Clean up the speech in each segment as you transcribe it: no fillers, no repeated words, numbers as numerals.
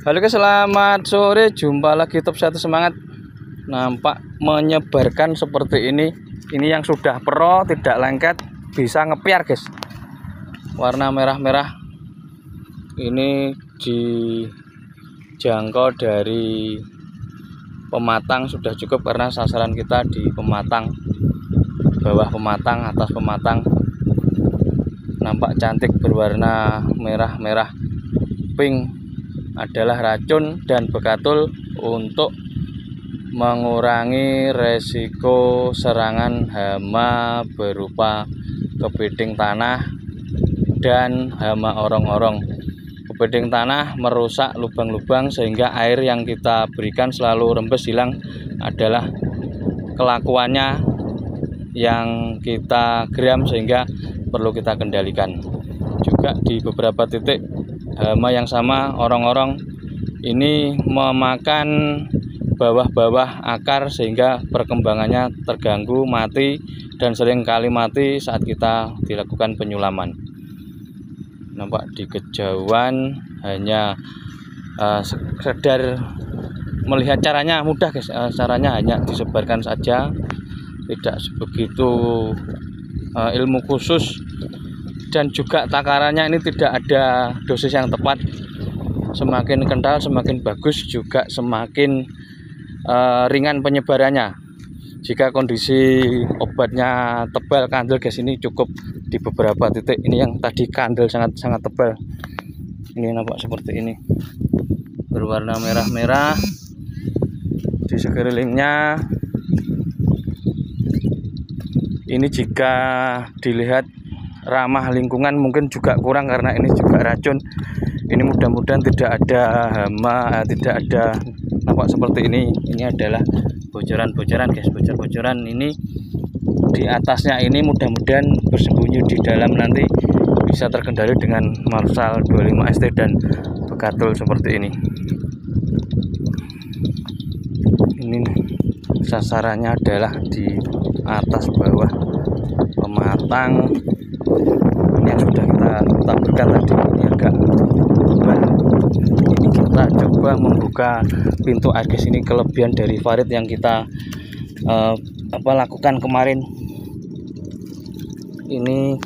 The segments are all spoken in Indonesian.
Halo guys, selamat sore. Jumpa lagi Top 1 Semangat. Nampak menyebarkan seperti ini. Ini yang sudah pro, tidak lengket, bisa ngepiar guys. Warna merah-merah. Ini dijangkau dari pematang sudah cukup karena sasaran kita di pematang, bawah pematang, atas pematang. Nampak cantik berwarna merah-merah pink. Adalah racun dan bekatul untuk mengurangi resiko serangan hama berupa kepiting tanah dan hama orong-orong. Kepiting tanah merusak lubang-lubang sehingga air yang kita berikan selalu rembes hilang, adalah kelakuannya yang kita geram sehingga perlu kita kendalikan. Juga di beberapa titik hama yang sama, orong-orong ini memakan bawah-bawah akar sehingga perkembangannya terganggu, mati, dan sering kali mati saat kita dilakukan penyulaman. Nampak di kejauhan, hanya sekedar melihat caranya mudah guys. Caranya hanya disebarkan saja, tidak begitu ilmu khusus. Dan juga takarannya ini tidak ada dosis yang tepat. Semakin kental semakin bagus, juga semakin ringan penyebarannya. Jika kondisi obatnya tebal, kandel guys, ini cukup di beberapa titik. Ini yang tadi kandel sangat tebal. Ini nampak seperti ini, berwarna merah-merah di sekelilingnya. Ini jika dilihat ramah lingkungan mungkin juga kurang karena ini juga racun. Ini mudah-mudahan tidak ada hama, tidak ada nampak seperti ini. Ini adalah bocoran-bocoran guys, bocor-bocoran ini di atasnya. Ini mudah-mudahan bersembunyi di dalam, nanti bisa terkendali dengan Marshal 25 ST dan bekatul seperti ini. Ini sasarannya adalah di atas bawah pematang. Ini yang sudah kita taburkan tadi, ini agak tebal. Ini kita coba membuka pintu air guys. Ini kelebihan dari Farid yang kita lakukan kemarin. Ini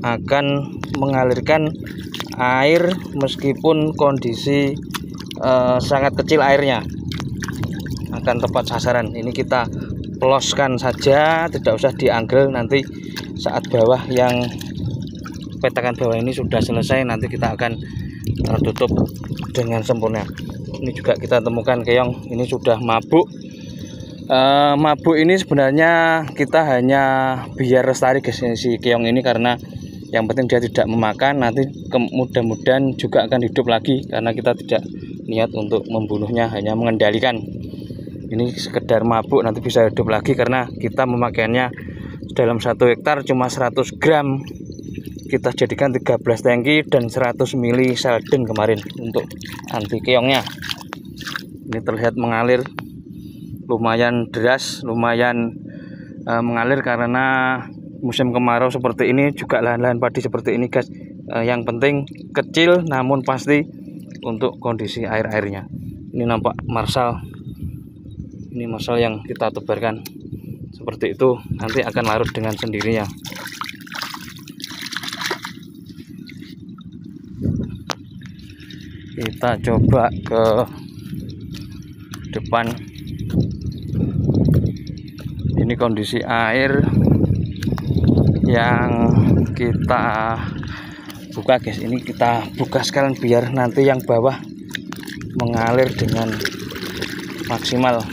akan mengalirkan air meskipun kondisi sangat kecil airnya, akan tepat sasaran. Ini kita peloskan saja, tidak usah dianggel. Nanti saat bawah yang petakan bawah ini sudah selesai, nanti kita akan tutup dengan sempurna. Ini juga kita temukan keong, ini sudah mabuk. Mabuk ini sebenarnya kita hanya biar lestari guys, si keong ini, karena yang penting dia tidak memakan. Nanti mudah-mudahan juga akan hidup lagi, karena kita tidak niat untuk membunuhnya, hanya mengendalikan. Ini sekedar mabuk, nanti bisa hidup lagi karena kita memakainya dalam 1 hektar cuma 100 gram. Kita jadikan 13 tangki dan 100 mili selden kemarin untuk anti keongnya. Ini terlihat mengalir lumayan deras, lumayan mengalir karena musim kemarau seperti ini, juga lahan-lahan padi seperti ini guys. Yang penting kecil namun pasti untuk kondisi air-airnya. Ini nampak Marshal. Ini Marshal yang kita tebarkan seperti itu, nanti akan larut dengan sendirinya. Kita coba ke depan. Ini kondisi air yang kita buka guys. Ini kita buka sekalian biar nanti yang bawah mengalir dengan maksimal.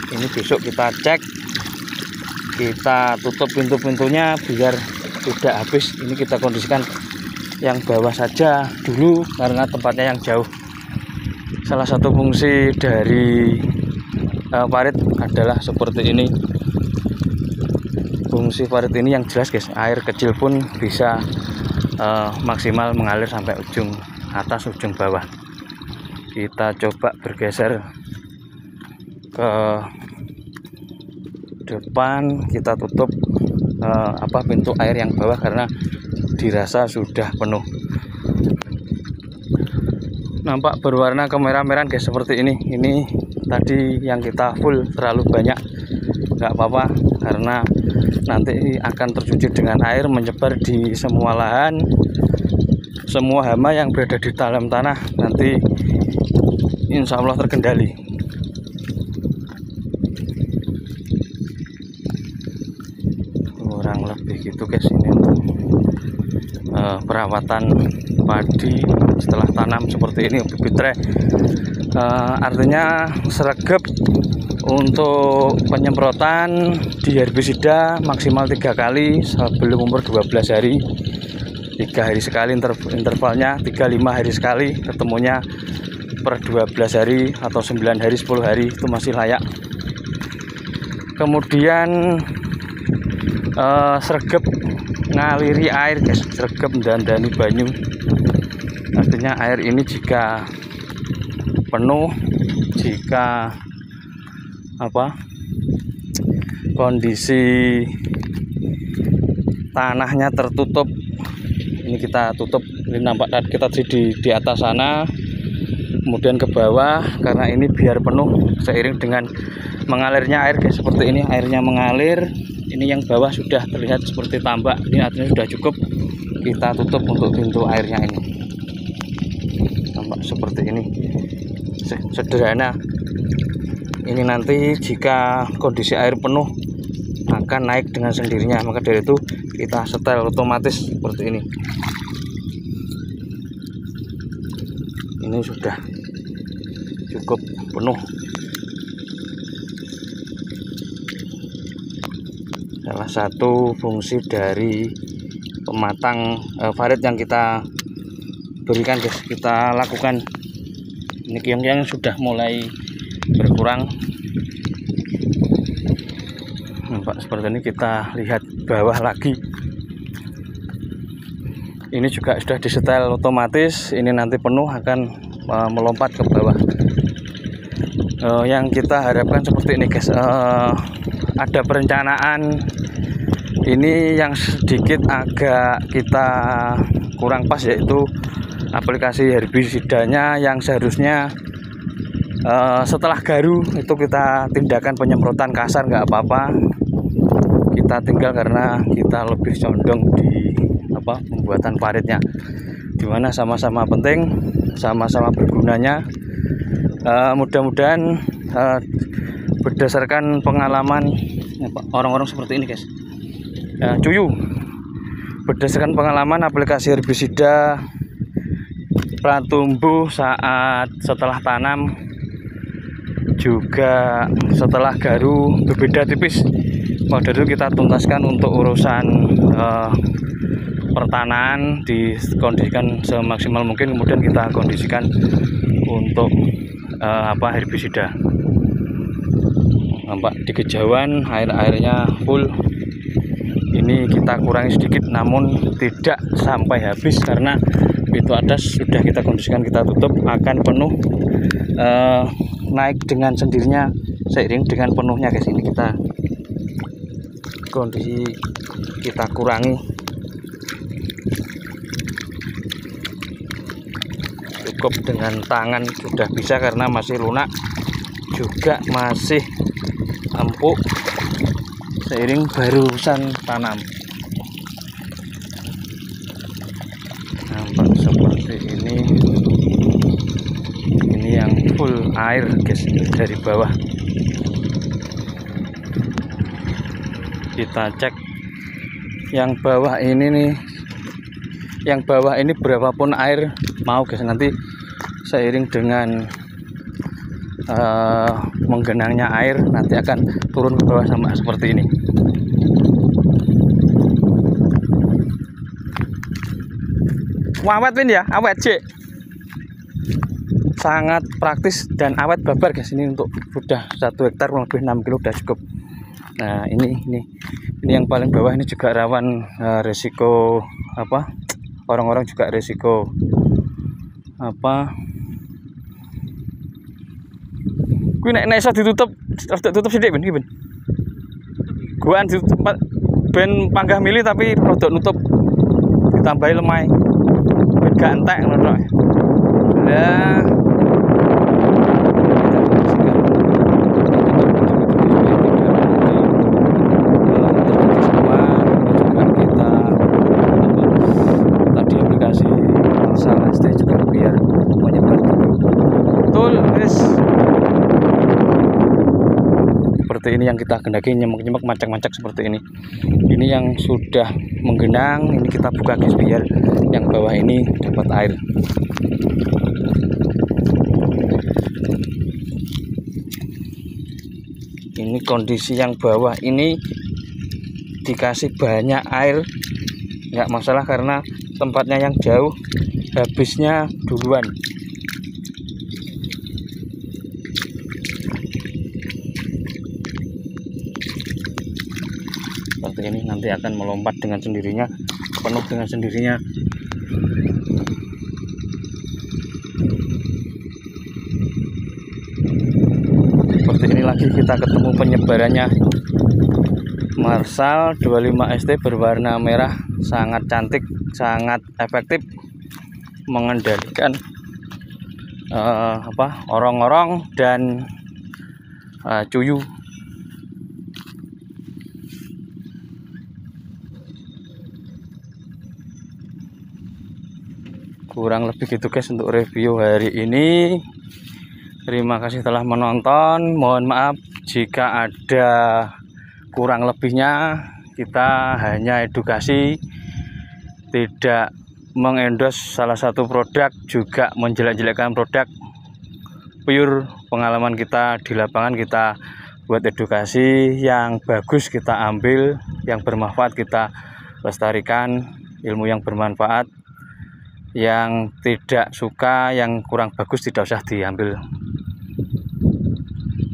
Ini besok kita cek, kita tutup pintu-pintunya biar tidak habis. Ini kita kondisikan yang bawah saja dulu karena tempatnya yang jauh. Salah satu fungsi dari Farid adalah seperti ini. Fungsi Farid ini yang jelas guys, air kecil pun bisa maksimal mengalir sampai ujung atas ujung bawah. Kita coba bergeser ke depan, kita tutup pintu air yang bawah karena dirasa sudah penuh. nampak berwarna kemerah-merahan guys, seperti ini. Ini tadi yang kita full terlalu banyak, nggak apa-apa karena nanti akan tercuci dengan air menyebar di semua lahan, semua hama yang berada di dalam tanah nanti insya Allah terkendali. Kurang lebih gitu guys, ini untuk perawatan padi setelah tanam seperti ini bibit tray. Artinya sergap untuk penyemprotan di herbisida maksimal 3 kali sebelum umur 12 hari, 3 hari sekali intervalnya, 3-5 hari sekali, ketemunya per 12 hari atau 9 hari 10 hari itu masih layak. Kemudian sergap ngaliri air guys, sergap dandani banyu. Artinya air ini jika penuh, jika kondisi tanahnya tertutup, ini kita tutup, ini nampak kita di atas sana, kemudian ke bawah, karena ini biar penuh seiring dengan mengalirnya air guys, seperti ini airnya mengalir. Ini yang bawah sudah terlihat seperti tambak, ini artinya sudah cukup, kita tutup untuk pintu airnya. Ini nampak seperti ini, sederhana. Ini nanti jika kondisi air penuh akan naik dengan sendirinya, maka dari itu kita setel otomatis seperti ini. Ini sudah cukup penuh. Salah satu fungsi dari pematang varit yang kita berikan guys, kita lakukan. Ini kiong-kiong sudah mulai berkurang, nampak seperti ini. Kita lihat bawah lagi, ini juga sudah disetel otomatis. Ini nanti penuh akan melompat ke bawah. Yang kita harapkan seperti ini guys, ada perencanaan. Ini yang sedikit agak kita kurang pas, yaitu aplikasi herbisidanya yang seharusnya setelah garu itu kita tindakan penyemprotan kasar nggak apa-apa, kita tinggal karena kita lebih condong di pembuatan varitnya, dimana sama-sama penting, sama-sama bergunanya. Mudah-mudahan berdasarkan pengalaman orang-orang seperti ini guys, cuyu, berdasarkan pengalaman aplikasi herbisida pratumbuh saat setelah tanam juga setelah garu berbeda tipis. Maka dari itu kita tuntaskan untuk urusan pertanahan, dikondisikan semaksimal mungkin, kemudian kita kondisikan untuk herbisida. Nampak di kejauhan airnya full. Ini kita kurangi sedikit, namun tidak sampai habis karena pintu atas sudah kita kondisikan, kita tutup, akan penuh, naik dengan sendirinya seiring dengan penuhnya guys. Ini kita kondisi, kita kurangi, cukup dengan tangan sudah bisa karena masih lunak, juga masih empuk seiring barusan tanam. Nampak seperti ini yang full air guys dari bawah. Kita cek yang bawah ini nih, yang bawah ini berapapun air mau guys, nanti seiring dengan menggenangnya air nanti akan turun ke bawah sama seperti ini. Awet ya, awet cek, sangat praktis dan awet babar guys. Ini untuk sudah 1 hektar kurang lebih 6 kilo udah cukup. Nah ini yang paling bawah ini juga rawan resiko orang-orang juga resiko kuwi nek iso ditutup sithik ben iki ben. Guan ditutup ben panggah mili tapi rodok nutup, ditambahi lemai ben gak entek ngono tok. Alhamdulillah juga biar menyebar betul guys. Seperti ini yang kita gendaki, nyemek-nyemek, macak-macak seperti ini. Ini yang sudah menggenang, ini kita buka guys biar yang bawah ini dapat air. Ini kondisi yang bawah ini dikasih banyak air, nggak masalah karena tempatnya yang jauh, habisnya duluan. Seperti ini nanti akan melompat dengan sendirinya, penuh dengan sendirinya. Seperti ini lagi kita ketemu penyebarannya. Marsal 25 ST berwarna merah, sangat cantik, sangat efektif mengendalikan orong-orong dan cuyu. Kurang lebih gitu guys untuk review hari ini. Terima kasih telah menonton. Mohon maaf jika ada kurang lebihnya. Kita hanya edukasi, tidak mengendorse salah satu produk, juga menjelek-jelekkan produk. Pure pengalaman kita di lapangan, kita buat edukasi. Yang bagus kita ambil, yang bermanfaat kita lestarikan, ilmu yang bermanfaat. Yang tidak suka, yang kurang bagus tidak usah diambil.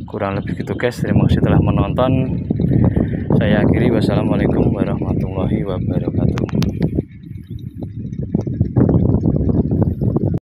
Kurang lebih gitu guys. Terima kasih telah menonton. Saya akhiri, wassalamualaikum warahmatullahi wabarakatuh.